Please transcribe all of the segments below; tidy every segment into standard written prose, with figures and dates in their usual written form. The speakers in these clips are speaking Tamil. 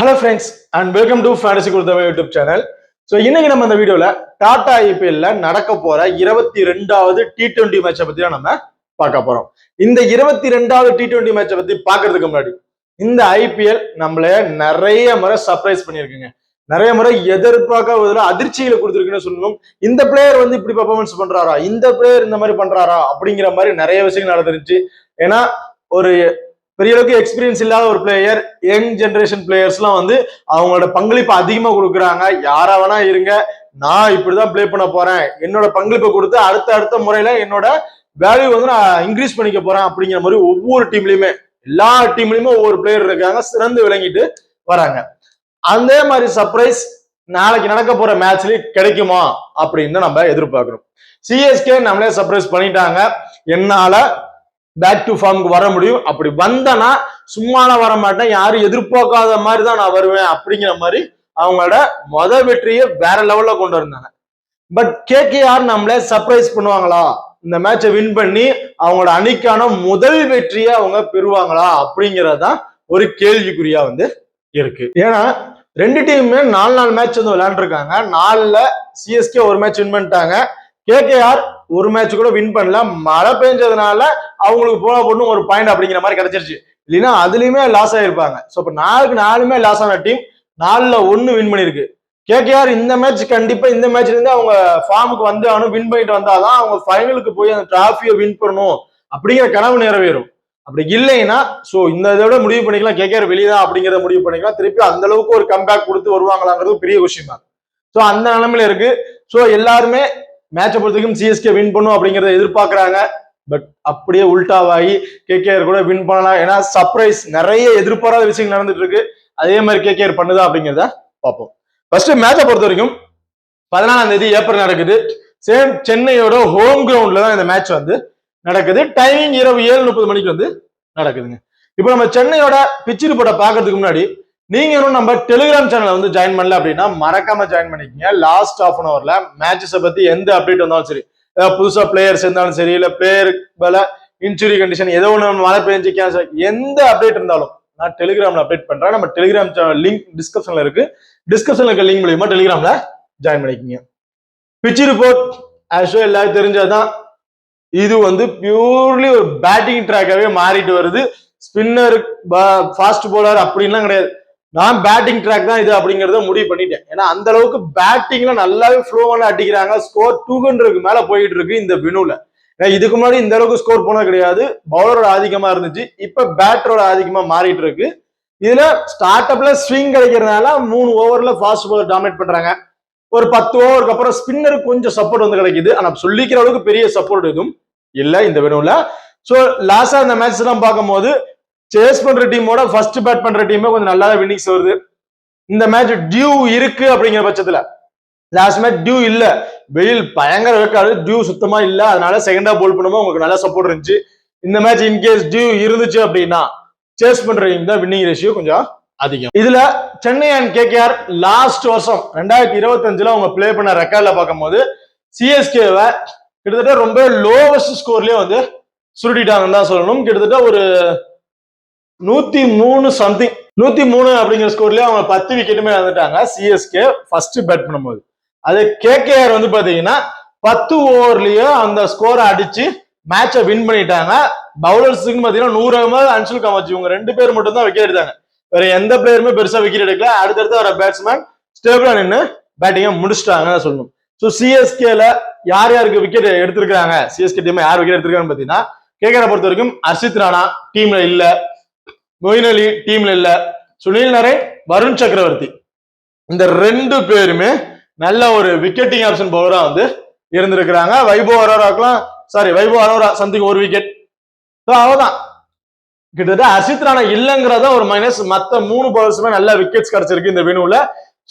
Hello friends and welcome to fantasy குருதவ யூடியூப் சேனல். ஸோ இன்னைக்கு நம்ம இந்த வீடியோல டாடா ஐபிஎல்ல நடக்க போற 22வது T20 மேட்சை பத்தி தான் நம்ம பார்க்க போறோம். இந்த 22வது T20 மேட்சை பத்தி பார்க்கறதுக்கு முன்னாடி இந்த ஐபிஎல் நம்மள நிறைய முறை சர்ப்ரைஸ் பண்ணியிருக்குங்க. நிறைய முறை எதிர்பார்க்க அதிர்ச்சிகளை கொடுத்துருக்குன்னு சொல்லணும். இந்த பிளேயர் வந்து இப்படி பெர்ஃபார்மன்ஸ் பண்றாரா, இந்த பிளேயர் இந்த மாதிரி பண்றாரா அப்படிங்கிற மாதிரி நிறைய விஷயங்கள் நடந்துருச்சு. ஏன்னா ஒரு பெரிய அளவுக்கு எக்ஸ்பீரியன்ஸ் இல்லாத ஒரு பிளேயர், யங் ஜென்ரேஷன் பிளேயர்ஸ்லாம் வந்து அவங்களோட பங்களிப்பு அதிகமா கொடுக்குறாங்க. யாரா வேணா இருங்க, நான் இப்படிதான் பிளே பண்ண போறேன், என்னோட பங்களிப்பை கொடுத்து அடுத்த முறையில என்னோட வேல்யூ வந்து நான் இன்க்ரீஸ் பண்ணிக்க போறேன் அப்படிங்கிற மாதிரி ஒவ்வொரு டீம்லயுமே எல்லா டீம்லயுமே ஒவ்வொரு பிளேயர் இருக்காங்க, சிறந்து விளங்கிட்டு வராங்க. அதே மாதிரி சர்ப்ரைஸ் நாளைக்கு நடக்க போற மேட்ச்ல கிடைக்குமா அப்படின்னு நம்ம எதிர்பார்க்கிறோம். சிஎஸ்கே நம்மளே சர்ப்ரைஸ் பண்ணிட்டாங்க. என்னால பேக் டு ஃபார்முக்கு வர முடியும், அப்படி வந்தனா சும்மால வர மாட்டேன், யாரும் எதிர்பார்க்காத மாதிரி தான் நான் வருவேன் அப்படிங்கிற மாதிரி அவங்களோட வெற்றியை வேற லெவல்ல கொண்டு வந்தாங்க. பட் கேகேஆர் நம்மளே சர்ப்ரைஸ் பண்ணுவாங்களா, இந்த மேட்சை வின் பண்ணி அவங்களோட அணிக்கான முதல் வெற்றியை அவங்க பெறுவாங்களா அப்படிங்கறதுதான் ஒரு கேள்விக்குறியா வந்து இருக்கு. ஏன்னா ரெண்டு டீமுமே 4 மேட்ச் வந்து விளையாண்டுருக்காங்க. 4ல சிஎஸ்கே ஒரு மேட்ச் வின் பண்ணிட்டாங்க, கேகேஆர் ஒரு மேட்ச் கூட வின் பண்ணல. மழை பெஞ்சதுனால அவங்களுக்கு போன ஒரு பாயிண்ட் அப்படிங்கிற மாதிரி கிடைச்சிருச்சு, இல்லைன்னா அதுலயுமே லாஸ் ஆயிருப்பாங்க. ஸோ இப்போ 4மே லாஸ் ஆன டீம் 4ல 1 வின் பண்ணிருக்கு. கேகேஆர் இந்த மேட்ச் கண்டிப்பா இந்த மேட்ச்ல இருந்து அவங்க ஃபார்முக்கு வந்து வின் பண்ணிட்டு வந்தாதான் அவங்க ஃபைனலுக்கு போய் அந்த டிராஃபியை வின் பண்ணணும் அப்படிங்கிற கனவு நிறைவேறும். அப்படி இல்லைன்னா ஸோ இந்த இதோட முடிவு பண்ணிக்கலாம், கேகேஆர் வெளியதான் அப்படிங்கிறத முடிவு பண்ணிக்கலாம். திருப்பி அந்த அளவுக்கு ஒரு கம்பேக் கொடுத்து வருவாங்களாங்கிறது பெரிய விஷயம் தான். ஸோ அந்த நிலைமையில இருக்கு. ஸோ எல்லாருமே மேட்சை பொறுத்தவரைக்கும் சிஎஸ்கே வின் பண்ணும் அப்படிங்கறத எதிர்பார்க்கறாங்க. பட் அப்படியே உல்டாவாகி கேகேஆர் கூட வின் பண்ணலாம். ஏன்னா சர்ப்ரைஸ் நிறைய எதிர்பாராத விஷயங்கள் நடந்துட்டு இருக்கு. அதே மாதிரி கேகேஆர் பண்ணுதா அப்படிங்கிறத பார்ப்போம். ஃபர்ஸ்ட் மேட்சை பொறுத்த வரைக்கும் 14ஆம் தேதி ஏப்ரல் நடக்குது. சேம் சென்னையோட ஹோம் கிரவுண்ட்ல தான் இந்த மேட்ச் வந்து நடக்குது. டைமிங் இரவு 7:30 மணிக்கு வந்து நடக்குதுங்க. இப்போ நம்ம சென்னையோட பிச் ரிப்போர்ட்டை பார்க்கறதுக்கு முன்னாடி நீங்க இன்னும் நம்ம டெலிகிராம் சேனலை வந்து ஜாயின் பண்ணல அப்படின்னா மறக்காம ஜாயின் பண்ணிக்கங்க. லாஸ்ட் ½ hour மேட்சஸை பத்தி எந்த அப்டேட் வந்தாலும் சரி, புதுசா பிளேயர்ஸ் இருந்தாலும் சரி, இல்ல பிளேயர் மேல இன்ஜுரி கண்டிஷன் ஏதோ ஒன்று மழை பெஞ்சு கேன்சல் எந்த அப்டேட் இருந்தாலும் நான் டெலிகிராம்ல அப்டேட் பண்றேன். நம்ம டெலிகிராம் லிங்க் டிஸ்கிரிப்ஷன்ல இருக்கு, டிஸ்கிரிப்ஷன்ல இருக்க லிங்க் மூலியமா டெலிகிராம்ல ஜாயின் பண்ணிக்கங்க. பிச் ரிப்போர்ட் ஆக்சுவலா எல்லாரும் தெரிஞ்சதுதான். இது வந்து பியூர்லி ஒரு பேட்டிங் ட்ராக்காவே மாறிட்டு வருது. ஸ்பின்னர், ஃபாஸ்ட் போலர் அப்படின்லாம் கிடையாது. நான் பேட்டிங் ட்ராக் தான் இது அப்படிங்கறத முடிவு பண்ணிட்டேன். ஏன்னா அந்த அளவுக்கு பேட்டிங்ல நல்லாவே ஃப்ளோவான அடிக்கிறாங்க. ஸ்கோர் 200க்கு மேல போயிட்டு இருக்கு இந்த வினுல. இதுக்கு முன்னாடி இந்த அளவுக்கு ஸ்கோர் போனது கிடையாது. பவுலரோட ஆதிக்கமா இருந்துச்சு, இப்ப பேட்டரோட ஆதிக்கமா மாறிட்டு இருக்கு. இதுல ஸ்டார்ட் அப்ல ஸ்விங் கிடைக்கிறதுனால 3 ஓவர்ல ஃபாஸ்ட் பவுலர் டாமினேட் பண்றாங்க. ஒரு 10 ஓவருக்கு அப்புறம் ஸ்பின்னருக்கு கொஞ்சம் சப்போர்ட் வந்து கிடைக்குது. ஆனா சொல்லிக்கிற அளவுக்கு பெரிய சப்போர்ட் எதுவும் இல்ல இந்த வினுல. சோ லாஸ்டா இந்த மேட்ச் எல்லாம் பார்க்கும்போது சேஸ் பண்ற டீமோட ஃபர்ஸ்ட் பேட் பண்ற டீமே கொஞ்சம் நல்லா வின்னிங்ஸ் வருது. இந்த மேட்ச் டியூ இருக்கு அப்படிங்கிற பட்சத்துல, லாஸ்ட் மேட்ச் டியூ இல்ல, வெயில் பயங்கர இருக்காது, டியூ சுத்தமா இல்ல, அதனால செகண்டா போல் பண்ணும்போது உங்களுக்கு நல்ல சப்போர்ட் இருந்துச்சு. இந்த மேட்ச் இன்கேஸ் டியூ இருந்துச்சு அப்படின்னா சேஸ் பண்ற டீம் தான் வின்னிங் ரேஷியோ கொஞ்சம் அதிகம். இதுல சென்னை அண்ட் கேகேஆர் லாஸ்ட் வருஷம் 2025ல அவங்க பிளே பண்ண ரெக்கார்ட்ல பார்க்கும்போது சிஎஸ்கேவை கிட்டத்தட்ட ரொம்ப லோவஸ்ட் ஸ்கோர்லயே வந்து சுருட்டிட்டாங்கன்னு தான் சொல்லணும். கிட்டத்தட்ட ஒரு 103 சம்திங், 103 அப்படிங்கிற ஸ்கோர்லயே அவங்க 10 விக்கெட்டுமே வந்துட்டாங்க சிஎஸ்கே ஃபர்ஸ்ட் பேட் பண்ணும்போது. அது கேகேஆர் வந்து பாத்தீங்கன்னா 10 ஓவர்லயே அந்த ஸ்கோரை அடிச்சு மேட்சை வின் பண்ணிட்டாங்க. பவுலர்ஸுக்கு பாத்தீங்கன்னா 100 அகமது, அன்சுல் காமாட்சி இவங்க 2 பேர் மட்டும் தான் விக்கெட் எடுத்தாங்க. வேற எந்த பிளேயருமே பெருசா விக்கெட் எடுக்கல. அடுத்தடுத்து வர பேட்ஸ்மேன் ஸ்டேபிளா நின்று பேட்டிங்கை முடிச்சிட்டாங்கன்னு சொல்லணும். ஸோ சிஎஸ்கேல யார் யாருக்கு விக்கெட் எடுத்திருக்காங்க, சிஎஸ்கே டீம் யார் விக்கெட் எடுத்திருக்காங்கன்னு பாத்தீங்கன்னா கேகேஆரை பொறுத்த வரைக்கும் ஹர்ஷித் ராணா டீம்ல இல்ல, மொயின் அலி டீம்ல இல்ல, சுனில் நரேன், வருண் சக்கரவர்த்தி இந்த 2 பேருமே நல்ல ஒரு விக்கெட்டிங் ஆப்ஷன் பவுலரா வந்து இருந்திருக்கிறாங்க. வைபவ் அரோரா சம்திங் ஒரு விக்கெட். அவ்வளவுதான். கிட்டத்தட்ட ஹர்ஷித் ராணா இல்லங்கிறத ஒரு மைனஸ். மத்த 3 பவுலர்ஸுமே நல்ல விக்கெட்ஸ் கிடைச்சிருக்கு இந்த வினுல.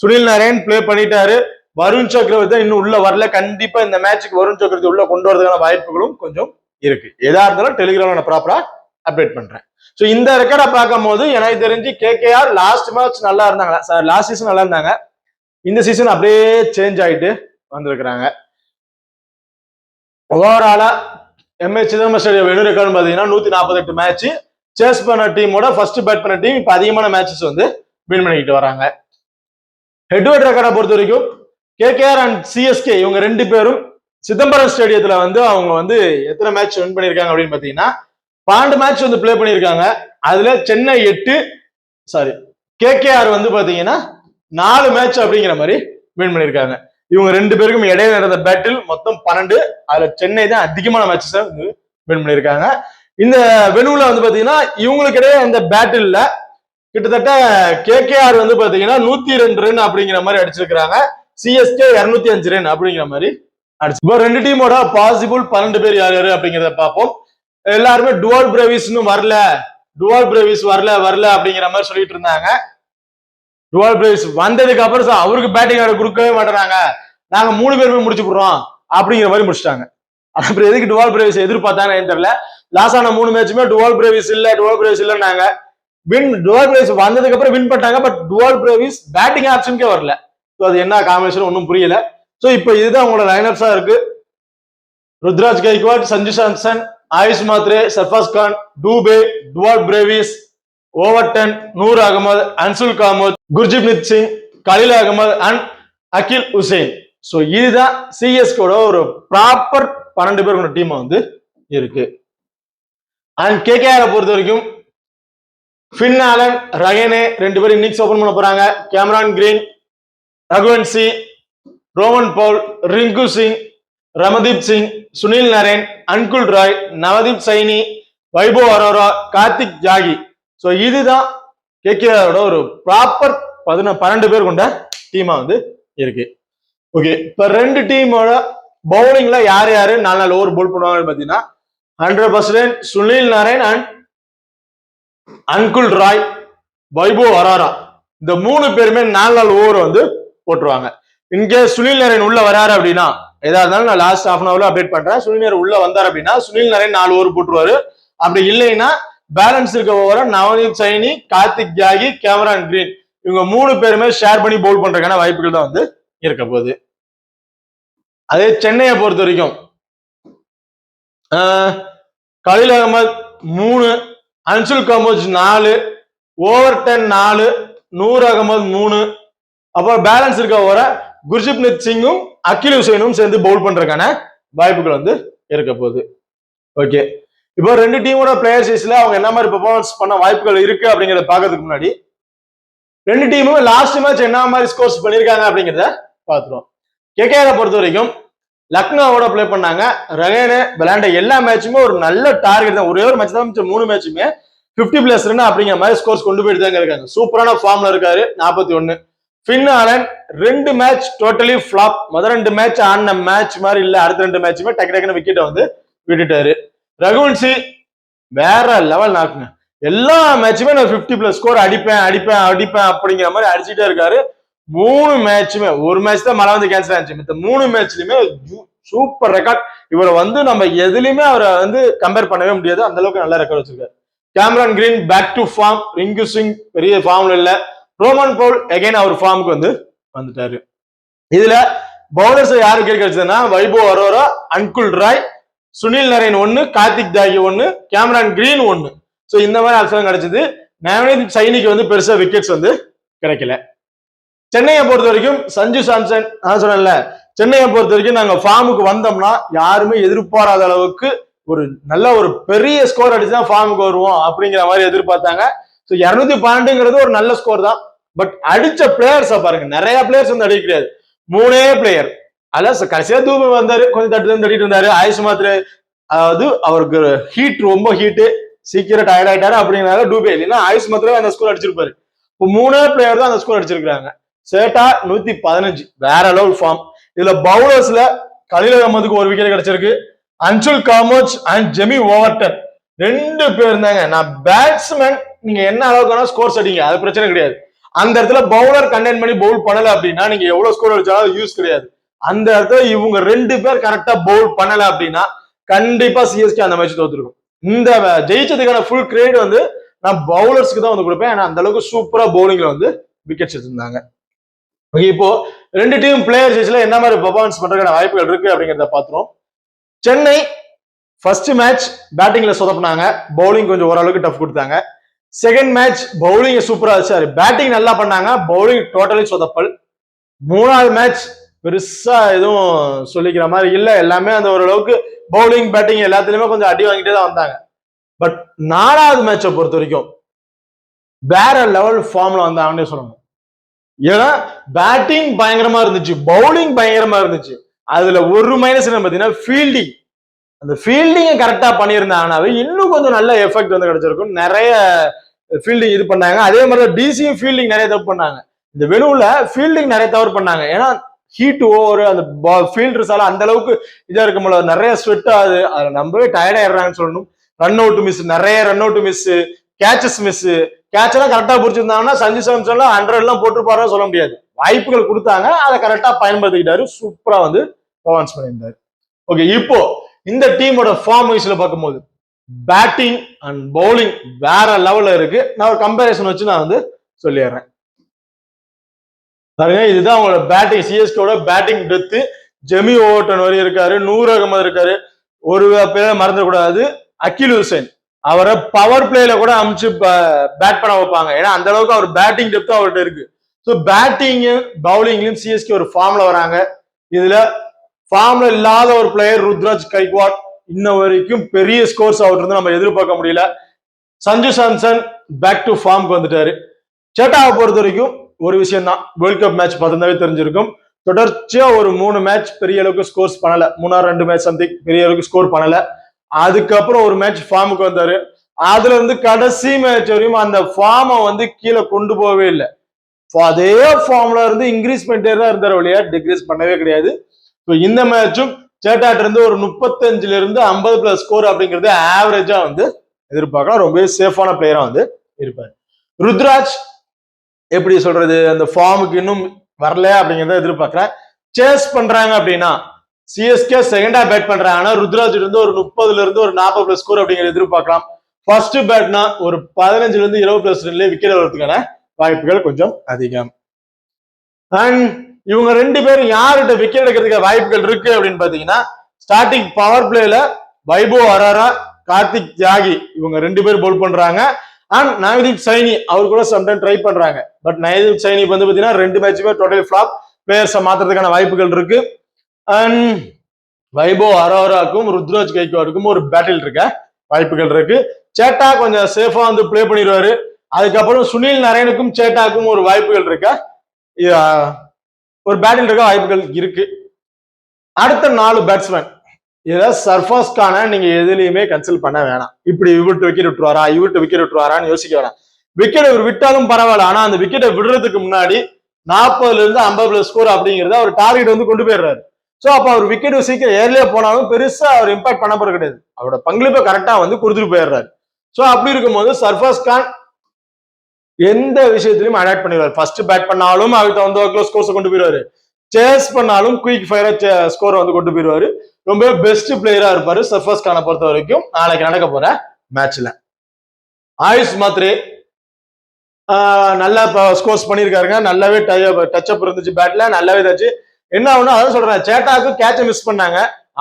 சுனில் நரேன் பிளே பண்ணிட்டாரு, வருண் சக்கரவர்த்தி இன்னும் உள்ள வரல. கண்டிப்பா இந்த மேட்சுக்கு வருண் சக்கரவர்த்தி உள்ள கொண்டு வரதுக்கான வாய்ப்புகளும் கொஞ்சம் இருக்கு. எதா இருந்தாலும் டெலிகிராம்ல நான் ப்ராப்பரா அப்டேட் பண்றேன். சோ இந்த ரெக்கார்டை பார்க்கும் போது எனக்கு தெரிஞ்சு கேகேஆர் லாஸ்ட் மேட்ச் நல்லா இருந்தாங்க, லாஸ்ட் சீசன் நல்லா இருந்தாங்க. இந்த சீசன் அப்படியே சேஞ்ச் ஆயிட்டு வந்திருக்கிறாங்க. ஓவராலா MA Chidambaram stadium venue record பாத்தீங்கன்னா 148 மேட்ச். சேஸ் பண்ண டீமோட ஃபர்ஸ்ட் பேட் பண்ண டீம் இப்ப அதிகமான மேட்சஸ் வந்து வின் பண்ணிக்கிட்டு வராங்க. ஹெட்வெட் ரெக்கார்டை பொறுத்த வரைக்கும் கேகேஆர் அண்ட் சிஎஸ்கே இவங்க ரெண்டு பேரும் சிதம்பரம் ஸ்டேடியத்துல வந்து அவங்க வந்து எத்தனை மேட்ச் வின் பண்ணிருக்காங்க அப்படின்னு பாத்தீங்கன்னா 12 மேட்ச் வந்து பிளே பண்ணிருக்காங்க. அதுல சென்னை 8, கேகேஆர் வந்து பாத்தீங்கன்னா 4 மேட்ச் அப்படிங்கிற மாதிரி வின் பண்ணிருக்காங்க. இவங்க ரெண்டு பேருக்கும் இடையில நடந்த பேட்டில் மொத்தம் 12. அதுல சென்னை தான் அதிகமான மேட்சஸ் வந்து வின் பண்ணிருக்காங்க. இந்த வெனுல வந்து பாத்தீங்கன்னா இவங்களுக்கு இடையே அந்த பேட்டில்ல கிட்டத்தட்ட கேகேஆர் வந்து பாத்தீங்கன்னா 102 ரன் அப்படிங்கிற மாதிரி அடிச்சிருக்காங்க. சிஎஸ்கே 205 ரன் அப்படிங்கிற மாதிரி அடிச்சு. இப்போ ரெண்டு டீமோட பாசிபிள் 12 பேர் யார் யாரு அப்படிங்கிறத பார்ப்போம். எல்லாருமே டுவால் பிரேவிஸ் வரல அப்படிங்கிற மாதிரி சொல்லிட்டு இருந்தாங்க. டுவால் பிரேவிஸ் வந்ததுக்கு அப்புறம் அவருக்கு பேட்டிங் ஆட கொடுக்கவே மாட்டேறாங்க, நாங்க 3 பேருமே முடிச்சு போடுறோம் அப்படிங்கிற மாதிரி முடிச்சிட்டாங்க. அப்புறம் எதுக்கு டுவால் பிரேவிஸ் எதிர்பார்த்தாங்கன்னு தெரியல. லாஸ் ஆன 3 மேட்சுமே டுவால் பிரேவிஸ் இல்லைன்னாங்க. டுவால் பிரேவிஸ் வந்ததுக்கு அப்புறம் வின் பண்ணிட்டாங்க. பட் டுவால் பிரேவிஸ் பேட்டிங் ஆப்ஷனுக்கே வரல. அது என்ன காம்பினேஷன் ஒன்றும் புரியல. சோ இப்போ இதுதான் உங்களோட லைனப்ஸா இருக்கு. Ruturaj Gaikwad, Sanju Samson, Ayush Mhatre, Sarfaraz Khan, Dube, Dewald Brevis, Overton, Noor Ahmad, Anshul Kamboj, Gurjapneet Singh, Khaleel Ahmed and Akeal Hosein. So இதுதான் சிஎஸ்கோட ஒரு ப்ராப்பர் 12 பேர் கொண்ட டீம் வந்து இருக்கு. அண்ட் கேகேஆரை பொறுத்த வரைக்கும் ஃபின் ஆலன், ரஹேனே 2 பேரும் இன்னிங்ஸ் ஓபன் பண்ண போறாங்க. Cameron Green, Raghuvanshi, Rovman Powell, Rinku Singh, Ramandeep Singh, Sunil Narine, Anukul Roy, Navdeep Saini, Vaibhav Arora, Kartik ஜாகி. சோ இதுதான் கேகேஆரோட ஒரு ப்ராப்பர் 12 பேர் கொண்ட டீமா வந்து இருக்கு. ஓகே, இப்ப ரெண்டு டீமோட பவுலிங்ல யார் யாரு 4 ஓவர் போல் பண்ணுவாங்கன்னு பாத்தீங்கன்னா 100% சுனில் நரேன் அண்ட் அன்குல் ராய், வைபவ் அரோரா இந்த 3 பேருமே 4 ஓவர் வந்து போட்டுருவாங்க. இன்கேஸ் சுனில் நரேன் உள்ள வராரு அப்படின்னா, ஏதா இருந்தாலும் நான் லாஸ்ட் ஹாஃப் அன் ஹவர்ல அப்டேட் பண்றேன். சுனில் நரேன் உள்ள வந்தார் அப்படின்னா சுனில் நரேன் 4 ஓவர் போட்டுருவாரு. அப்படி இல்லைன்னா பேலன்ஸ் இருக்க ஓவர நவதீப் சைனி, கார்த்திக் ஜாகி, கேமரான் கிரீன் இவங்க 3 பேருமே ஷேர் பண்ணி பவுல் பண்றதுக்கான வாய்ப்புகள் தான் வந்து இருக்க போகுது. அதே சென்னையை பொறுத்த வரைக்கும் கலீல் அகமது 3, அன்சுல் கமோஜ் 4, ஓவர்டன் 4, நூர் அகமது 3, அப்புறம் பேலன்ஸ் இருக்க ஓவர குர்ஜிப்னீத் சிங்கும் அகில் உசேனும் சேர்ந்து பவுல் பண்றதுக்கான வாய்ப்புகள் வந்து இருக்க போகுது. ஓகே, இப்போ ரெண்டு டீமோட பிளேயர்ஸ்ல அவங்க என்ன மாதிரி பெர்ஃபார்மன்ஸ் பண்ண வாய்ப்புகள் இருக்கு அப்படிங்கறத பாக்கிறதுக்கு முன்னாடி ரெண்டு டீமும் லாஸ்ட் மேட்ச் என்ன மாதிரி ஸ்கோர்ஸ் பண்ணிருக்காங்க அப்படிங்கறத பாத்துருவோம். கேகேஆரை பொறுத்த வரைக்கும் லக்னோவோட பிளே பண்ணாங்க. ரஹேனே விளையாண்ட எல்லா மேட்சுமே ஒரு நல்ல டார்கெட் தான். ஒரே ஒரு மேட்ச் தான் 3 மேட்சுமே 50+ ரன் அப்படிங்கிற மாதிரி ஸ்கோர்ஸ் கொண்டு போயிட்டு தாங்க இருக்காங்க. சூப்பரான ஃபார்ம்ல இருக்காரு. 41. Finn Allen 2 match totally flop. முதல் 2 மேட்ச் ஆன மேட்ச் மாதிரி இல்ல, அடுத்த 2 மேட்சுமே டக்குனு விக்கெட்டை வந்து விட்டுட்டாரு. ரகுவன்சி வேற லெவல் நாக்குங்க. எல்லா மேட்சுமே நான் 50+ ஸ்கோர் அடிப்பேன் அப்படிங்கிற மாதிரி அடிச்சுட்டே இருக்காரு. 3 மேட்சுமே, ஒரு மேட்ச் தான் மழை வந்து கேன்சல் ஆச்சு, மத்த 3 மேட்ச்லயுமே சூப்பர் ரெக்கார்ட். இவரை வந்து நம்ம எதுலயுமே அவரை வந்து கம்பேர் பண்ணவே முடியாது, அந்த அளவுக்கு நல்ல ரெக்கார்ட் வச்சிருக்காரு. Cameron Green back to form. Rinku Singh பெரிய ஃபார்ம்ல இல்ல. ரோமன் பவுல் அகைன் அவர் ஃபார்முக்கு வந்து வந்துட்டாரு. இதுல பவுலர்ஸ் யாருக்கு கிடைச்சதுன்னா வைபவ் அரோரா, அன்குல் ராய், சுனில் நரேன் 1, கார்த்திக் ஜாகி 1, கேமரான் கிரீன் 1. சோ இந்த மாதிரி ஆப்ஷன் கிடைச்சது. நவதீப் சைனிக்கு வந்து பெருசா விக்கெட்ஸ் வந்து கிடைக்கல. சென்னையை பொறுத்த வரைக்கும் சஞ்சு சாம்சன், நான் சொன்னேன்ல, சென்னையை பொறுத்த வரைக்கும் நாங்க ஃபார்முக்கு வந்தோம்னா யாருமே எதிர்பாராத அளவுக்கு ஒரு நல்ல ஒரு பெரிய ஸ்கோர் அடிச்சுதான் ஃபார்முக்கு வருவோம் அப்படிங்கிற மாதிரி எதிர்பார்த்தாங்க. ஸோ 212 ஒரு நல்ல ஸ்கோர் தான். பட் அடிச்ச பிளேயர்ஸை பாருங்க, நிறைய பிளேயர்ஸ் வந்து அடிக்க கிடையாது, 3 பிளேயர். அதான் கடைசியா தூபி வந்தாரு, கொஞ்சம் தட்டிட்டு இருந்தாரு. ஆயுஷ் மாத்ரே அதாவது அவருக்கு ஹீட், ரொம்ப ஹீட்டு, சீக்கிரம் டயர்ட் ஆயிட்டாரு அப்படிங்கிறனால டூபே, இல்லைன்னா ஆயுஷ் மாத்ரே அந்த ஸ்கோர் அடிச்சிருப்பாரு. இப்போ 3 பிளேயர் தான் அந்த ஸ்கோர் அடிச்சிருக்காங்க. சேட்டா 115 வேற லெவல் ஃபார்ம். இதுல பவுலர்ஸ்ல கலீல் அகமதுக்கு ஒரு விக்கெட் கிடைச்சிருக்கு. அன்சுல் காமோஜ் அண்ட் ஜெமி ஓவர்டன் 2 பேர் இருந்தாங்க. நான் பேட்ஸ்மேன், நீங்க என்ன அளவுக்கு ஸ்கோர்ஸ் அடிங்க, அது பிரச்சனை கிடையாது. அந்த இடத்துல பவுலர் கண்டெயின் பண்ணி பவுல் பண்ணல அப்படின்னா நீங்க எவ்வளவு ஸ்கோர் அடிச்சாலும் யூஸ் கிடையாது. அந்த இடத்துல இவங்க 2 பேர் கரெக்டா பவுல் பண்ணல அப்படின்னா கண்டிப்பா சிஎஸ்கே அந்த மேட்ச் தோத்துருக்கும். இந்த ஜெயிச்சதுக்கான ஃபுல் கிரெடிட் வந்து நான் பவுலர்ஸ்க்கு தான் வந்து கொடுப்பேன். ஏன்னா அந்த அளவுக்கு சூப்பரா பவுலிங்ல வந்து விக்கெட்ஸ் எடுத்திருந்தாங்க. இப்போ 2 டீம் பிளேயர்ஸ்ல என்ன மாதிரி பெர்ஃபார்மன்ஸ் பண்றதுக்கான வாய்ப்புகள் இருக்கு அப்படிங்கிறத பாத்துறோம். சென்னை ஃபர்ஸ்ட் மேட்ச் பேட்டிங்ல சொதப்பினாங்க, பவுலிங் கொஞ்சம் ஓரளவுக்கு டஃப் கொடுத்தாங்க. செகண்ட் மேட்ச் பவுலிங் சூப்பரா வச்சாரு, பேட்டிங் நல்லா பண்ணாங்க, பவுலிங் டோட்டலி சொதப்பல். மூணாவது மேட்ச் பெருசா எதுவும் சொல்லிக்கிற மாதிரி இல்ல, எல்லாமே அந்த ஓரளவுக்கு பவுலிங் பேட்டிங் எல்லாத்துலயுமே கொஞ்சம் அடி வாங்கிட்டே தான் வந்தாங்க. பட் நாலாவது மேட்சை பொறுத்த வரைக்கும் வேற லெவல் ஃபார்ம்ல வந்தாங்கன்னு சொல்லணும். ஏன்னா பேட்டிங் பயங்கரமா இருந்துச்சு, பவுலிங் பயங்கரமா இருந்துச்சு. அதுல ஒரு மைனஸ் என்ன பாத்தீங்கன்னா ஃபீல்டிங். அந்த ஃபீல்டிங்கை கரெக்டா பண்ணியிருந்தாங்கன்னாவே இன்னும் கொஞ்சம் நல்ல எஃபெக்ட் வந்து கிடைச்சிருக்கும். நிறைய ஃபீல்டிங் இது பண்ணாங்க. அதே மாதிரி டிசியும் ஃபீல்டிங் நிறைய தப்பு பண்ணாங்க. இந்த வெனுல ஃபீல்டிங் நிறைய தவறு பண்ணாங்க. ஏன்னா ஹீட் ஓவர், அந்த ஃபீல்டர்ஸால அந்த அளவுக்கு இதா இருக்க முடியல, நிறைய ஸ்வெட் ஆகுது, அதை நம்பவே டயர்ட் ஆயிடுறாங்கன்னு சொல்லணும். ரன் அவுட் மிஸ், நிறைய run out miss, catches miss. Catch எல்லாம் கரெக்டா பிடிச்சிருந்தாங்கன்னா சஞ்சு சாம்சன் 100 எல்லாம் போட்டுருப்பாரு சொல்ல முடியாது. வாய்ப்புகள் கொடுத்தாங்க, அதை கரெக்டா பயன்படுத்திக்கிட்டாரு, சூப்பரா வந்து பர்ஃபார்மன்ஸ் பண்ணியிருந்தாரு. ஓகே, இப்போ இந்த டீமோட ஃபார்ம் வைஸ்ல பார்க்கும்போது பேட்டிங் அண்ட் பவுலிங் வேற லெவல்ல இருக்கு. நான் ஒரு கம்பேரிசன் வச்சு நான் வந்து சொல்லிடுறேன் பாருங்க. இதுதான் அவங்களோட பேட்டிங், சிஎஸ்கேவோட பேட்டிங் டெத்து. ஜெமி ஓவர்டன் வரை இருக்காரு, நூர் அகமது இருக்காரு, ஒரு பேரை மறந்துடக்கூடாது, அகில் ஹுசைன். அவரை பவர் பிளேல கூட அமிச்சு பேட் பண்ண வைப்பாங்க. ஏன்னா அந்த அளவுக்கு அவர் பேட்டிங் டெப்த் அவர்கிட்ட இருக்கு. ஸோ பேட்டிங் பவுலிங்லயும் சிஎஸ்கே ஒரு ஃபார்ம்ல வராங்க. இதுல ஃபார்ம்ல இல்லாத ஒரு பிளேயர் ருத்ராஜ் கைக்வாட். இன்ன வரைக்கும் பெரிய ஸ்கோர்ஸ் அவர்கிட்ட இருந்து நம்ம எதிர்பார்க்க முடியல. சஞ்சு சாம்சன் பேக் டு ஃபார்முக்கு வந்துட்டாரு. சேட்டாவை பொறுத்த வரைக்கும் ஒரு விஷயம் தான், வேர்ல்ட் கப் மேட்ச் பார்த்திருந்தாவே தெரிஞ்சிருக்கும். தொடர்ச்சியா ஒரு 3 மேட்ச் பெரிய அளவுக்கு ஸ்கோர்ஸ் பண்ணல, 2 மேட்ச் சம்திங் பெரிய அளவுக்கு ஸ்கோர் பண்ணல. அதுக்கப்புறம் ஒரு மேட்ச் ஃபார்முக்கு வந்தாரு. அதுல இருந்து கடைசி மேட்ச் வரையும் அந்த ஃபார்மை வந்து கீழே கொண்டு போகவே இல்லை. அதே ஃபார்ம்ல இருந்து இன்க்ரீஸ் பண்ணிட்டே தான் இருந்தார், வழியா டிக்ரீஸ் பண்ணவே கிடையாது. இந்த மேட்சும் சேட்டாட்ட இருந்து ஒரு 35ல இருந்து 50+ ஸ்கோர் அப்படிங்கிறது ஆவரேஜா வந்து எதிர்பார்க்கலாம். ரொம்பவே சேஃபான பிளேயரா வந்து இருப்பாரு. ருத்ராஜ் எப்படி சொல்றது, அந்த ஃபார்முக்கு இன்னும் வரல அப்படிங்கிறத எதிர்பார்க்கிறேன். சேஸ் பண்றாங்க அப்படின்னா சிஎஸ்கே செகண்டா பேட் பண்றாங்கன்னா ருத்ராஜ் இருந்து ஒரு 30ல இருந்து ஒரு 40+ ஸ்கோர் அப்படிங்கிறத எதிர்பார்க்கலாம். ஃபர்ஸ்ட் பேட்னா ஒரு 15ல இருந்து 20+ ரன்ல விக்கெட் வரதுக்கான வாய்ப்புகள் கொஞ்சம் அதிகம். அண்ட் இவங்க 2 பேரும் யார்கிட்ட விக்கெட் எடுக்கிறதுக்கு வாய்ப்புகள் இருக்கு அப்படின்னு பாத்தீங்கன்னா, ஸ்டார்டிங் பவர் பிளேல வைபவ் அரோரா, கார்த்திக் தியாகி இவங்க 2 பேர் பவுல் பண்றாங்க. அண்ட் நவதீப் சைனி அவர் கூட சம்டைம் ட்ரை பண்றாங்க. பட் நவதீப் சைனி வந்து பாத்தீங்கன்னா 2 மேட்சுமே டோட்டல் ஃபிளாப், பிளேயர்ஸை மாத்துறதுக்கான வாய்ப்புகள் இருக்கு. அண்ட் வைபவ் அரோராக்கும் ருத்ராஜ் கைக்வாடுக்கும் ஒரு பேட்டில் இருக்க வாய்ப்புகள் இருக்கு. சேட்டா கொஞ்சம் சேஃபா வந்து பிளே பண்ணிடுவாரு. அதுக்கப்புறம் சுனில் நரேனுக்கும் சேட்டாக்கும் ஒரு வாய்ப்புகள் இருக்க, ஒரு பேட்டில் இருக்க வாய்ப்புகள் இருக்கு. அடுத்த 4 பேட்ஸ்மேன் இதை சர்ஃபாஸ் கானை நீங்க எதுலையுமே கன்சல்ட் பண்ண வேணாம். இப்படி இவர்கிட்ட விக்கெட் விட்டுருவாரா, இவர்கிட்ட விக்கெட் விட்டுருவாரான்னு யோசிக்க வேணாம். விக்கெட் இவர் விட்டாலும் பரவாயில்ல, ஆனா அந்த விக்கெட்டை விடுறதுக்கு முன்னாடி 40ல இருந்து 50+ ஸ்கோர் அப்படிங்கிறத அவர் டார்கெட் வந்து கொண்டு போயிடுறாரு. சோ அப்ப அவர் விக்கெட் சீக்கிரம் ஏர்லியா போனாலும் பெருசா அவர் இம்பாக்ட் பண்ண போறது கிடையாது, அவரோட பங்களிப்பை கரெக்டா வந்து கொடுத்துட்டு போயிடுறாரு. சோ அப்படி இருக்கும்போது சர்ஃபாஸ் கான் எந்த விஷயத்திலையும் அடாப்ட் பண்ணிடுவார். ஃபர்ஸ்ட் பேட் பண்ணாலும் அதுக்கு தகுந்த ஸ்கோர்ஸ் கொண்டு போயிடுவாரு, சேஸ் பண்ணாலும் குயிக் ஃபயரா ஸ்கோர் வந்து கொண்டு போயிடுவாரு. ரொம்ப பெஸ்ட் பிளேயரா இருப்பாரு சர்ஃபாஸ் கானை பொறுத்த வரைக்கும். நாளைக்கு நடக்க போற மேட்ச்ல ஆயுஷ் மாத்ரே நல்லா ஸ்கோர்ஸ் பண்ணிருக்காருங்க, நல்லாவே டச் அப் இருந்துச்சு பேட்ல, நல்லாவே தச்சு. என்ன ஆகுனா அதான் சொல்றேன், சேட்டாக்கு கேட்ச மிஸ் பண்ணாங்க,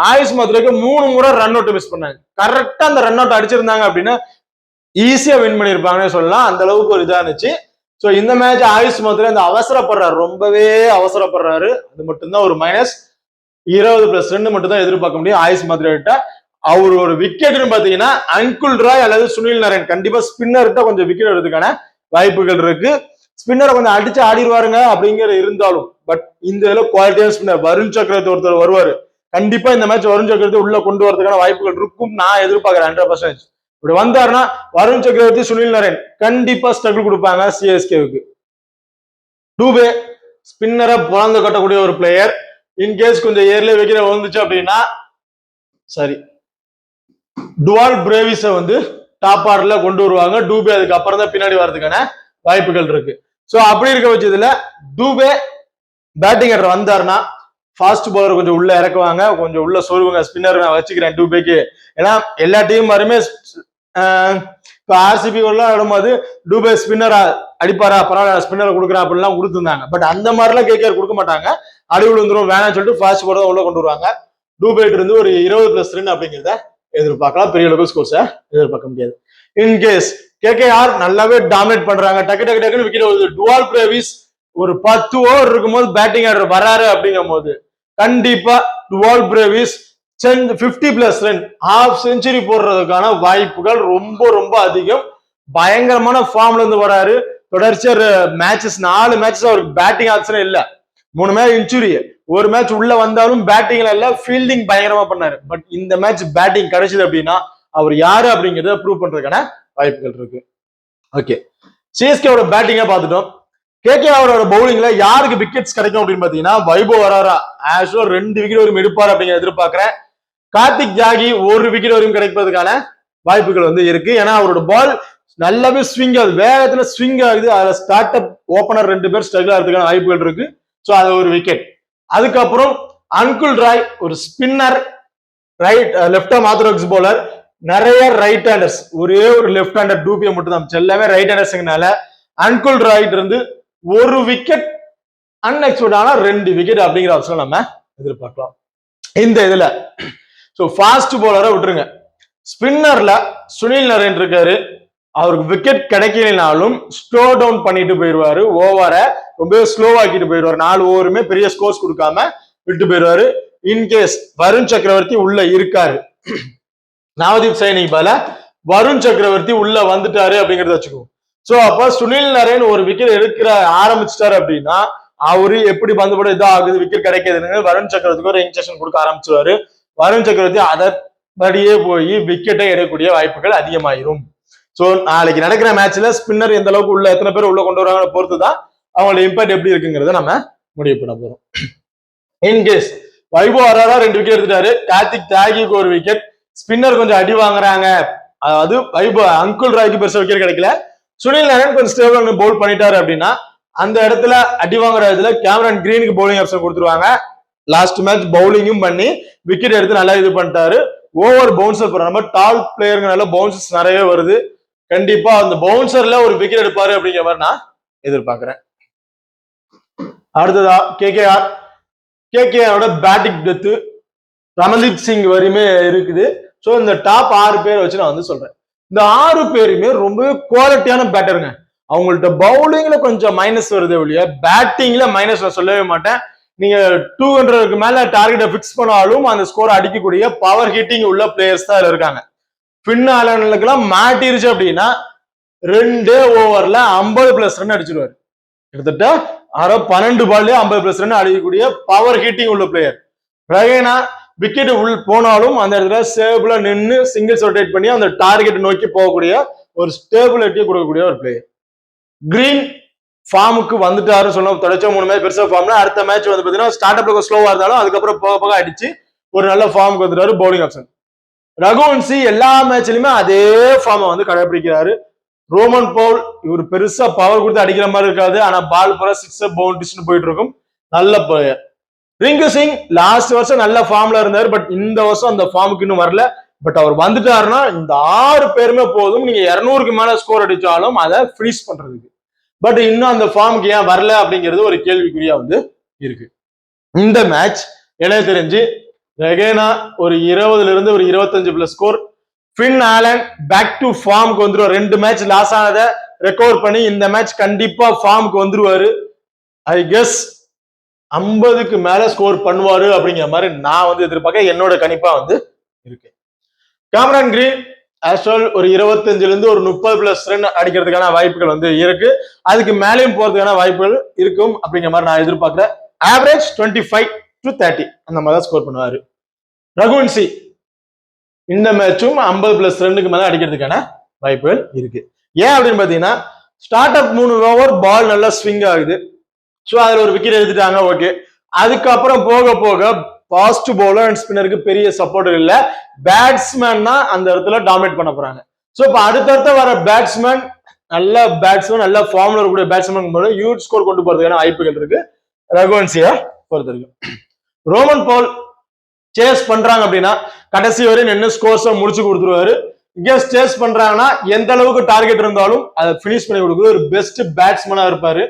ஆயுஷ் மாத்ரேக்கு 3 முறை ரன் அவுட் மிஸ் பண்ணாங்க. கரெக்டா அந்த ரன் அவுட் அடிச்சிருந்தாங்க அப்படின்னா ஈஸியா வின் பண்ணிருப்பாங்கன்னு சொல்லலாம், அந்த அளவுக்கு ஒரு இதா இருந்துச்சு. சோ இந்த மேட்ச் ஆயுஷ் மாத்ரே அந்த அவசரப்படுறாரு, ரொம்பவே அவசரப்படுறாரு, அது மட்டும்தான் ஒரு மைனஸ். 20+ ரன் மட்டும் தான் எதிர்பார்க்க முடியும் ஆயுஷ் மாத்ரே கிட்ட. அவர் ஒரு விக்கெட்னு பாத்தீங்கன்னா அங்குல் ராய் அல்லது சுனில் நரேன் கண்டிப்பா ஸ்பின்னர்கிட்ட கொஞ்சம் விக்கெட் எடுக்கிறதுக்கான வாய்ப்புகள் இருக்கு. ஸ்பின்னரை கொஞ்சம் அடிச்சு ஆடிடுவாருங்க அப்படிங்கிற இருந்தாலும், பட் இந்த இதுல குவாலிட்டியான ஸ்பின்னர் வருண் சக்கரவர்த்தி ஒருத்தர் வருவாரு. கண்டிப்பா இந்த மேட்ச் வருண் சக்கரவர்த்தி உள்ள கொண்டு வரதுக்கான வாய்ப்புகள் இருக்கும் நான் எதிர்பார்க்கிறேன் 100%. இப்படி வந்தாருன்னா வருண் சக்கரவர்த்தி, சுனில் நரேன் கண்டிப்பா ஸ்ட்ரகிள் கொடுப்பாங்க சிஎஸ்கேவுக்கு. டூபே ஸ்பின்னரை புலந்து கட்டக்கூடிய ஒரு பிளேயர். இன்கேஸ் கொஞ்சம் ஏர்ல வைக்கிற வந்துச்சு அப்படின்னா சரி, டுவால் பிரேவிஸை வந்து டாப் ஆர்டர்ல கொண்டு வருவாங்க. டூபே அதுக்கு அப்புறம் தான் பின்னாடி வர்றதுக்கான வாய்ப்புகள் இருக்கு. சோ அப்படி இருக்க பட்சத்துல டூபே பேட்டிங் ஆடுற வந்தாருன்னா ஃபாஸ்ட் பவுலர் கொஞ்சம் உள்ள இறக்குவாங்க, கொஞ்சம் உள்ள சொல்லுவாங்க. ஸ்பின்னர் நான் வச்சுக்கிறேன் டூபேக்கு, ஏன்னா எல்லா டீம் வரையுமே இப்போ ஆர்சிபி எல்லாம் ஆடும்போது டூபே ஸ்பின்னர் அடிப்பாரா, பரவாயில்ல ஸ்பின்னர் கொடுக்குறா அப்படிலாம் கொடுத்துருந்தாங்க. பட் அந்த மாதிரிலாம் கேகேஆர் கொடுக்க மாட்டாங்க, அடி விழுந்துரும் வேணாம்னு சொல்லிட்டு ஃபாஸ்ட் பவுலர் உள்ள கொண்டு வருவாங்க. டூபேட் இருந்து ஒரு 20+ ரன் அப்படிங்கிறத எதிர்பார்க்கலாம். பெரிய அளவுக்கு ஸ்கோர்ஸை எதிர்பார்க்க முடியாது. இன்கேஸ் கேகேஆர் நல்லாவே டாமினேட் பண்றாங்க, டக்கு டக்கு டக்குன்னு விக்கெட் வருது, டுவால் பிரேவிஸ் ஒரு 10 ஓவர் இருக்கும்போது பேட்டிங் ஆர்டர் வராரு அப்படிங்கும் போது கண்டிப்பா டுவால் பிரேவிஸ் 50+ ரன் ஹாஃப் செஞ்சுரி போடுறதுக்கான வாய்ப்புகள் ரொம்ப ரொம்ப அதிகம். பயங்கரமான ஃபார்ம்ல இருந்து வராரு. தொடர்ச்சியா மேட்சஸ் 4 மேட்சஸ் அவருக்கு பேட்டிங் ஆப்ஷனே இல்ல. 3 மேட்ச் இன்ஜுரி, ஒரு மேட்ச் உள்ள வந்தாலும் பேட்டிங்ல இல்ல, ஃபீல்டிங் பயங்கரமா பண்ணாரு. பட் இந்த மேட்ச் பேட்டிங் கிடைச்சது அப்படின்னா அவர் யாரு அப்படிங்கறத ப்ரூவ் பண்றதுக்கான வாய்ப்புகள் இருக்கு. ஓகே, சிஎஸ்கேவோட பேட்டிங்கா பார்த்துட்டோம். கேகேஆரோட பவுலிங்ல யாருக்கு விக்கெட்ஸ் கிடைக்கும் அப்படின்னு பாத்தீங்கன்னா வைபவ் வராரா ஆக்சுவலா 2 விக்கெட் வரையும் எடுப்பார் அப்படிங்கிற எதிர்பார்க்கிறேன். கார்த்திக் ஜாகி 1 விக்கெட் வரையும் கிடைப்பதற்கான வாய்ப்புகள் வந்து இருக்கு. ஏன்னா அவரோட பால் நல்லாவே ஸ்விங் ஆகுது, வேகத்துல ஸ்விங் ஆகுது. அதுல ஸ்டார்ட் அப் ஓபனர் 2 பேர் ஸ்ட்ரகிள் ஆகிறதுக்கான வாய்ப்புகள் இருக்கு. ஸோ அது ஒரு விக்கெட். அதுக்கப்புறம் அன்குல் ராய் ஒரு spinner, left arm orthodox bowler, நிறைய ரைட் ஹேண்டர்ஸ், ஒரே ஒரு லெப்ட் ஹேண்டர் டூபியை மட்டும் தான், எல்லாமே ரைட் ஹேண்டர்ஸ்னால அன்குல் ராய்ட் இருந்து 1 விக்கெட், அன்எக்ஸ்பெக்டான 2 விக்கெட் அப்படிங்கிற ஆப்ஷன் நம்ம எதிர்பார்க்கலாம் இந்த இதுல. ஸோ ஃபாஸ்ட் பவுலரை விட்டுருங்க. ஸ்பின்னர்ல சுனில் நரேன் இருக்காரு. அவருக்கு விக்கெட் கிடைக்கலனாலும் ஸ்லோ டவுன் பண்ணிட்டு போயிடுவாரு, ஓவரை ரொம்ப ஸ்லோவாக்கிட்டு போயிடுவாரு. 4 ஓவருமே பெரிய ஸ்கோர்ஸ் கொடுக்காம விட்டு போயிடுவாரு. இன்கேஸ் வருண் சக்கரவர்த்தி உள்ள இருக்காரு, நவதீப் சைனி பால வருண் சக்கரவர்த்தி உள்ள வந்துட்டாரு அப்படிங்கறத வச்சுக்கோ. சோ அப்ப சுனில் நரேன் 1 விக்கெட் எடுக்கிற ஆரம்பிச்சிட்டாரு அப்படின்னா அவரு எப்படி பந்து போட இதா ஆகுது, விக்கெட் கிடைக்காதுன்னு வருண் சக்கரவர்த்திக்கு ஒரு இன்ஜெக்ஷன் கொடுக்க ஆரம்பிச்சுவாரு. வருண் சக்கரவர்த்தி அதன்படியே போய் விக்கெட்டை எடுக்கக்கூடிய வாய்ப்புகள் அதிகமாயிரும். சோ நாளைக்கு நடக்கிற மேட்ச்ல ஸ்பின்னர் எந்த அளவுக்கு உள்ள எத்தனை பேர் உள்ள கொண்டு வராங்க பொறுத்துதான் அவங்களோட இம்பாக்ட் எப்படி இருக்குங்கிறத நம்ம முடிவு பண்ண போறோம். இன்கேஸ் வைபவ் வராரா 2 விக்கெட் எடுத்துட்டாரு, கார்த்திக் தியாகிக்கு 1 விக்கெட், ஸ்பின்னர் கொஞ்சம் அடி வாங்குறாங்க, அதாவது வைபவ் அன்குல் ராய்க்கு பெருசா விக்கெட் கிடைக்கல, சுனில் நரேன் கொஞ்சம் ஸ்டேபிள் பவுல் பண்ணிட்டாரு அப்படின்னா அந்த இடத்துல அடி வாங்குற இதுல கேமரன் கிரீனுக்கு பவுலிங் ஆப்ஷன் கொடுத்துருவாங்க. லாஸ்ட் மேட்ச் பவுலிங்கும் பண்ணி விக்கெட் எடுத்து நல்லா இது பண்ணிட்டாரு. ஓவர் பவுன்சர் போற நம்ம டால் பிளேயருங்கனால பவுன்சர்ஸ் நிறைய வருது. கண்டிப்பா அந்த பவுன்சர்ல 1 விக்கெட் எடுப்பாரு அப்படிங்கிற மாதிரி நான் எதிர்பார்க்கிறேன். அடுத்ததா கேகேஆரோட பேட்டிங் டெத்து ரமன்தீப் சிங் வரையுமே இருக்குது. ஸோ இந்த டாப் 6 பேர் வச்சு நான் வந்து சொல்றேன். இந்த 6 பேருமே ரொம்ப குவாலிட்டியான பேட்டருங்க. அவங்கள்ட்ட பவுலிங்ல கொஞ்சம் மைனஸ் வருது ஒழிய பேட்டிங்ல மைனஸ் நான் சொல்லவே மாட்டேன். நீங்க 200க்கு மேல டார்கெட்டை பிக்ஸ் பண்ணாலும் அந்த ஸ்கோர் அடிக்கக்கூடிய பவர் ஹிட்டிங் உள்ள பிளேயர்ஸ் தான் இருக்காங்க. பின் ஆலனுக்கெல்லாம் மாட்டிருச்சு அப்படின்னா 2 ஓவர்ல 50+ ரன் அடிச்சிருவாரு. கிட்டத்தட்ட 12 பால்ல 50+ ரன் அடிக்கக்கூடிய பவர் ஹிட்டிங் உள்ள பிளேயர். ரஹேனா விக்கெட் உள் போனாலும் அந்த இடத்துல ஸ்டேபிளா நின்று சிங்கிள்ஸ் ரொட்டேட் பண்ணி அந்த டார்கெட் நோக்கி போகக்கூடிய ஒரு ஸ்டேபிலிட்டியை கொடுக்கக்கூடிய ஒரு பிளேயர். கிரீன் ஃபார்முக்கு வந்துட்டாரு சொன்ன தொடர்ச்சியா 3 மேட்ச் பெருசா ஃபார்ம்னா அடுத்த மேட்ச் வந்து பாத்தீங்கன்னா ஸ்டார்ட் அப்ல ஸ்லோவா இருந்தாலும் அதுக்கப்புறம் போக போக அடிச்சு ஒரு நல்ல ஃபார்முக்கு வந்துட்டாரு. பவுலிங் ஆப்ஷன் ரகுவன்சி எல்லா மேட்ச்லயுமே அதே ஃபார்மை வந்து கடைபிடிக்கிறாரு. ரோமன் பவுல் இவர் பெருசா பவர் கொடுத்து அடிக்கிற மாதிரி இருக்காது, ஆனா பால் போற 6 பவுண்டரிஸ்னு போயிட்டு இருக்கும். நல்ல பிளேயர். ரிங்கு சிங் லாஸ்ட் வருஷம் நல்ல ஃபார்ம்ல இருந்தாரு, பட் இந்த வருஷம் அந்த ஃபார்முக்கு இன்னும் வரல. பட் அவர் வந்துட்டாருன்னா இந்த 6 பேருமே போதும், நீங்க 200க்கு மேல ஸ்கோர் அடிச்சாலும் அதை ஃப்ரீஸ் பண்றதுக்கு. பட் இன்னும் அந்த ஃபார்முக்கு ஏன் வரல அப்படிங்கிறது ஒரு கேள்விக்குறியா வந்து இருக்கு. இந்த மேட்ச் எனக்கு தெரிஞ்சு ரெகேனா ஒரு 20ல இருந்து ஒரு 25+ score, Finn Allen back to ஃபார்முக்கு வந்துருவாரு. 2 மேட்ச் லாஸ் ஆனதை ரெக்கவர் பண்ணி இந்த மேட்ச் கண்டிப்பா ஃபார்முக்கு வந்துருவாரு. ஐ கெஸ் 50க்கு மேல ஸ்கோர் பண்ணுவாரு அப்படிங்கிற மாதிரி நான் வந்து எதிர்பார்க்க என்னோட கணிப்பா வந்து இருக்கு. கேமரன் கிரீன் ஆஸ்ட்ரல் ஒரு 25ல இருந்து ஒரு 30+ ரன் அடிக்கிறதுக்கான வாய்ப்புகள் வந்து இருக்கு. அதுக்கு மேலேயும் போறதுக்கான வாய்ப்புகள் இருக்கும் அப்படிங்கிற மாதிரி நான் எதிர்பார்க்கிறேன். ஆவரேஜ் 25 to 30 அந்த மாதிரி தான் ஸ்கோர் பண்ணுவாரு. ரகுவன்சி இந்த மேட்சும் 50+ ரன்னுக்கு மேல அடிக்கிறதுக்கான வாய்ப்புகள் இருக்கு. ஏன் அப்படின்னு பாத்தீங்கன்னா ஸ்டார்ட் அப் 3 ஓவர் பால் நல்லா ஸ்விங் ஆகுது. ஸோ அதுல ஒரு விக்கெட் எடுத்துட்டாங்க, ஓகே. அதுக்கப்புறம் போக போக ஃபாஸ்ட் பவுலர் அண்ட் ஸ்பின்னருக்கு பெரிய சப்போர்ட் இல்லை. பேட்ஸ்மேன் தான் அந்த இடத்துல டாமினேட் பண்ண போறாங்க. ஸோ இப்போ அடுத்தடுத்த வர பேட்ஸ்மேன் நல்ல ஃபார்ம்ல இருக்கக்கூடிய பேட்ஸ்மேன் ஹியூஜ் ஸ்கோர் கொண்டு போறதுக்கான வாய்ப்புகள் இருக்கு ரகுவன்சியை பொறுத்த வரைக்கும். ரோமன் பவுல் சேஸ் பண்றாங்க அப்படின்னா கடைசி வரை நின்று ஸ்கோர்ஸை முடிச்சு கொடுத்துருவாரு. இங்கே சேஸ் பண்றாங்கன்னா எந்த அளவுக்கு டார்கெட் இருந்தாலும் அதை பினிஷ் பண்ணி கொடுக்குறது ஒரு பெஸ்ட் பேட்ஸ்மேனா இருப்பாரு.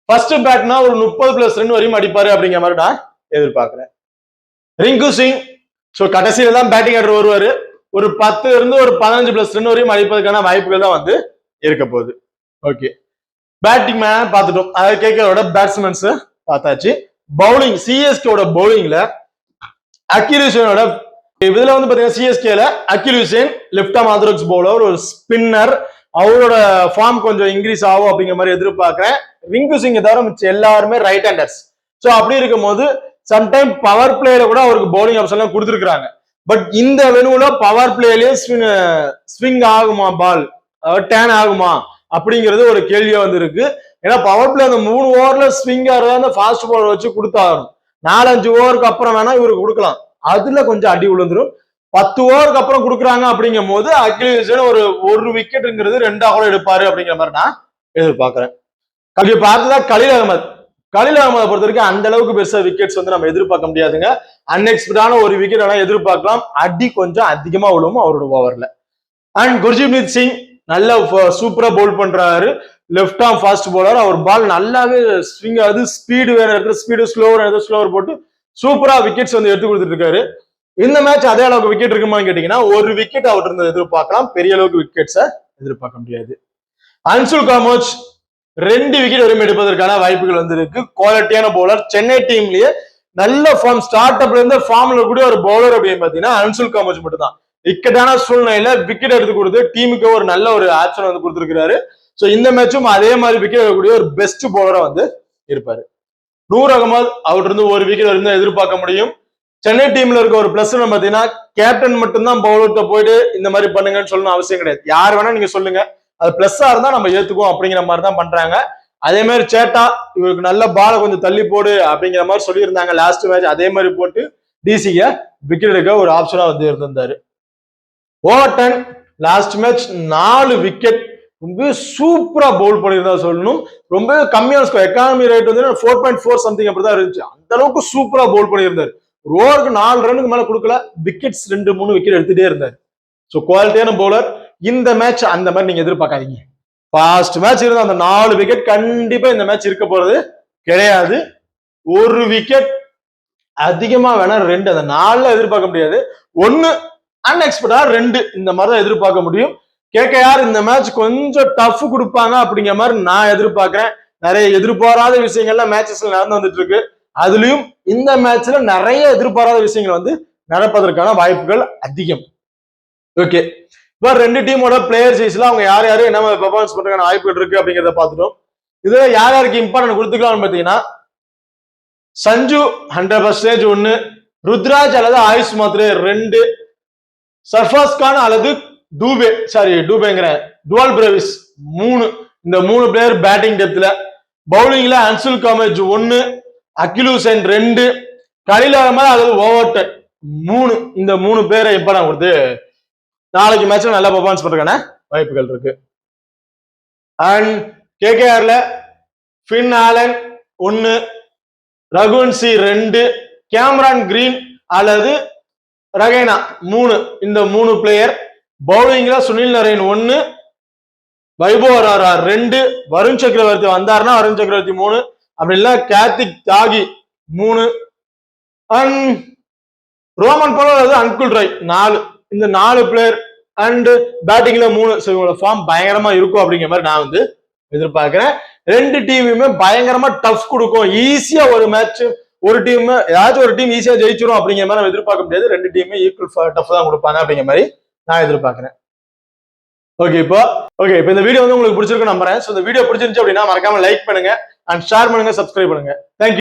ஃபர்ஸ்ட் பேட்னா ஒரு 30+ ரன் வரையும் அடிப்பாரு அப்படிங்கிற மாதிரி நான் எதிர்பார்க்கிறேன். ரிங்கு சிங் கடைசியில தான் பேட்டிங் ஆர்டர் வருவாரு. ஒரு 10 இருந்து ஒரு 15 பிளஸ் ரன் வரையும் அடிப்பதற்கான வாய்ப்புகள் தான் வந்து இருக்க போகுது. ஓகே, பேட்டிங் மேன் பார்த்துட்டோம். அதாவது கேகேஆரோட பேட்ஸ்மேன்ஸ் பார்த்தாச்சு. பவுலிங் சிஎஸ்கேவோட பவுலிங்ல அகில் ஹுசைனோட இதுல வந்து பாத்தீங்கன்னா சிஎஸ்கேல Akeal Hosein left arm orthodox bowler, ஒரு ஸ்பின்னர். அவரோட ஃபார்ம் கொஞ்சம் இன்க்ரீஸ் ஆகும் அப்படிங்கிற மாதிரி எதிர்பார்க்கிறேன். ரிங்கு சிங்கை தவிர மிச்ச எல்லாருமே ரைட் ஹேண்டர்ஸ். ஸோ அப்படி இருக்கும் போது சம்டைம் பவர் பிளேல கூட அவருக்கு பவுலிங் ஆப்ஷன் கொடுத்துருக்காங்க. பட் இந்த வெனுவுல பவர் பிளேலயே ஸ்விங் ஆகுமா, பால் டேன் ஆகுமா அப்படிங்கிறது ஒரு கேள்வியா வந்து இருக்கு. ஏன்னா பவர் பிளே அந்த 3 ஓவர்ல ஸ்விங் ஆகிறதா அந்த ஃபாஸ்ட் பாலர் வச்சு கொடுத்தாகணும். 4-5 ஓவருக்கு அப்புறம் வேணா இவருக்கு கொடுக்கலாம், அதுல கொஞ்சம் அடி விழுந்துரும். 10 ஓவருக்கு அப்புறம் கொடுக்குறாங்க அப்படிங்கும் போது அகில் ஹுசைன் ஒரு விக்கெட்டுங்கிறது 2 கூட எடுப்பாரு அப்படிங்கிற மாதிரி நான் எதிர்பார்க்கிறேன். பார்த்தா கலீல் அகமதை பொறுத்த வரைக்கும் அந்த அளவுக்கு பெருசா விக்கெட்ஸ் வந்து நம்ம எதிர்பார்க்க முடியாதுங்க. அன்எக்ஸ்பெக்டான ஒரு விக்கெட் ஆனா எதிர்பார்க்கலாம். அடி கொஞ்சம் அதிகமா விழுவும் அவரோட ஓவர்ல. அண்ட் குர்ஜீப்ரீத் சிங் நல்ல சூப்பரா பவுல் பண்றாரு. Left arm fast bowler. அவர் பால் நல்லாவே ஸ்விங் ஆகுது. ஸ்பீடு வேற இடத்துல ஸ்பீடு, ஸ்லோவர் போட்டு சூப்பரா விக்கெட்ஸ் வந்து எடுத்து கொடுத்துட்டு இருக்காரு. இந்த மேட்ச் அதே அளவுக்கு விக்கெட் இருக்குமான்னு கேட்டீங்கன்னா ஒரு விக்கெட் அவர் இருந்து எதிர்பார்க்கலாம். பெரிய அளவுக்கு விக்கெட்ஸை எதிர்பார்க்க முடியாது. அன்சுல் காமோஜ் 2 விக்கெட் வரையும் எடுப்பதற்கான வாய்ப்புகள் வந்து இருக்கு. குவாலிட்டியான பவுலர். சென்னை டீம்லயே நல்ல ஃபார்ம், ஸ்டார்ட் அப்ல இருந்து ஃபார்ம்ல கூட ஒரு பவுலர் அப்படின்னு பாத்தீங்கன்னா அன்சுல் காமோஜ் மட்டும் தான். இக்கட்டான சூழ்நிலையில விக்கெட் எடுத்து கொடுத்து டீமுக்கு ஒரு நல்ல ஒரு ஆப்ஷன் வந்து கொடுத்துருக்காரு. சோ இந்த மேட்சும் அதே மாதிரி விக்கெட் எடுக்கக்கூடிய ஒரு பெஸ்ட் பவுலரா வந்து இருப்பாரு. நூர் அகமது அவர்கிட்ட இருந்து ஒரு விக்கெட் வரைக்கும் எதிர்பார்க்க முடியும். சென்னை டீம்ல இருக்க ஒரு பிளஸ் பாத்தீங்கன்னா கேப்டன் மட்டும்தான் பவுலர்கிட்ட போயிட்டு இந்த மாதிரி பண்ணுங்கன்னு சொல்லணும் அவசியம் கிடையாது. யார் வேணா நீங்க சொல்லுங்க, அது பிளஸ்ஸா இருந்தா நம்ம ஏத்துக்குவோம் அப்படிங்கிற மாதிரி தான் பண்றாங்க. அதே மாதிரி சேட்டா இவருக்கு நல்ல பாலை கொஞ்சம் தள்ளி போடு அப்படிங்கிற மாதிரி சொல்லியிருந்தாங்க லாஸ்ட் மேட்ச். அதே மாதிரி போட்டு டிசிக்கு விக்கெட் எடுக்க ஒரு ஆப்ஷனா வந்து இருந்திருந்தாரு. ஓவர்டன் லாஸ்ட் மேட்ச் 4 விக்கெட் ரொம்ப சூப்பரா பவுல் பண்ணியிருந்தா சொல்லணும். ரொம்ப கம்மியான ஸ்கோர், எக்கானமி ரேட் வந்து 4.4 சம்திங் அப்படிதான் இருந்துச்சு. அந்த அளவுக்கு சூப்பரா பவுல் பண்ணியிருந்தாரு. ஒரு ஓவருக்கு 4 ரன்னுக்கு மேல கொடுக்கல, விக்கெட்ஸ் 2-3 விக்கெட் எடுத்துட்டே இருந்தாரு. ஸோ குவாலிட்டியான பவுலர். இந்த மேட்ச் அந்த மாதிரி நீங்க எதிர்பார்க்காதீங்க. ஃபாஸ்ட் மேட்ச் இருந்த அந்த 4 விக்கெட் கண்டிப்பா இந்த மேட்ச் இருக்க போறது கிடையாது. ஒரு விக்கெட் அதிகமா வேணா 2, அந்த 4 எதிர்பார்க்க முடியாது. 1 அன்எக்ஸ்பெக்டா 2 இந்த மாதிரி தான் எதிர்பார்க்க முடியும். கேகேஆர் இந்த மேட்ச் கொஞ்சம் டஃப் கொடுப்பாங்க அப்படிங்கிற மாதிரி நான் எதிர்பார்க்கிறேன். நிறைய எதிர்பாராத விஷயங்கள்லாம் மேட்சஸ்ல நடந்து வந்துட்டு இருக்கு. அதுலயும் இந்த மேட்ச்ல நிறைய எதிர்பாராத விஷயங்கள் வந்து நடப்பதற்கான வாய்ப்புகள் அதிகம். ஓகே, இப்போ 2 டீமோட பிளேயர் சைஸ்ல அவங்க யார் யாரு என்ன பெர்ஃபார்மன்ஸ் பண்றதுக்கான வாய்ப்புகள் இருக்கு அப்படிங்கிறத பார்த்துட்டோம். இதுல யார் யாருக்கு இம்பார்ட்டன்ட் கொடுத்துக்கலாம்னு பாத்தீங்கன்னா சஞ்சு 100% 1, ருத்ராஜ் அல்லது ஆயுஷ் மாத்ரே 2, சர்ஃபாஸ் கான் அல்லது டூபேங்கிற டுவால் பிரேவிஸ் 3. இந்த 3 பிளேயர் பேட்டிங் டெப்த்ல. பவுலிங்ல அன்சுல் காமேஜ் 1, அகில் ஹுசைன் 2, கலீல் அகமது அல்லது ஓவர்டன் 3. இந்த 3 பேரை இம்பார்ட்டன்ட் கொடுத்து நாளைக்கு மேட்ச்ல நல்லா பெர்ஃபார்மன்ஸ் பண்றதுக்கான வாய்ப்புகள் இருக்கு. அண்ட் கேகேஆர்ல Finn Allen 1, Raghuvanshi 2, Cameron Green அல்லது ரகைனா 3. இந்த 3 பிளேயர். பவுலிங்ல சுனில் நரேன் 1, வைபவ் அரோரா 2, வருண் சக்கரவர்த்தி வந்தாருன்னா வருண் சக்கரவர்த்தி 3, அப்படி இல்ல Kartik Tyagi 3, and Rovman Powell அல்லது அன்குல் ராய் 4. இந்த 4 பிளேயர் அண்ட் பேட்டிங்ல 3. ஸோ இவங்களோட ஃபார்ம் பயங்கரமா இருக்கும் அப்படிங்கிற மாதிரி நான் வந்து எதிர்பார்க்கிறேன். 2 டீமுமே பயங்கரமா டஃப் கொடுக்கும். ஈஸியா ஒரு மேட்ச் ஒரு டீம் ஏதாச்சும் ஒரு டீம் ஈஸியா ஜெயிச்சிரும் அப்படிங்கிற மாதிரி நம்ம எதிர்பார்க்க முடியாது. 2 டீமுமே ஈக்குவல் டஃப் தான் கொடுப்பாங்க அப்படிங்கிற மாதிரி நான் எதிர்பார்க்கிறேன். ஓகே, இப்போ இந்த வீடியோ வந்து உங்களுக்கு பிடிச்சிருக்கு நம்புறேன். ஸோ இந்த வீடியோ பிடிச்சிருந்துச்சு அப்படின்னா மறக்காம லைக் பண்ணுங்க அண்ட் ஷேர் பண்ணுங்க, சப்ஸ்கிரைப் பண்ணுங்க. தேங்க்யூ.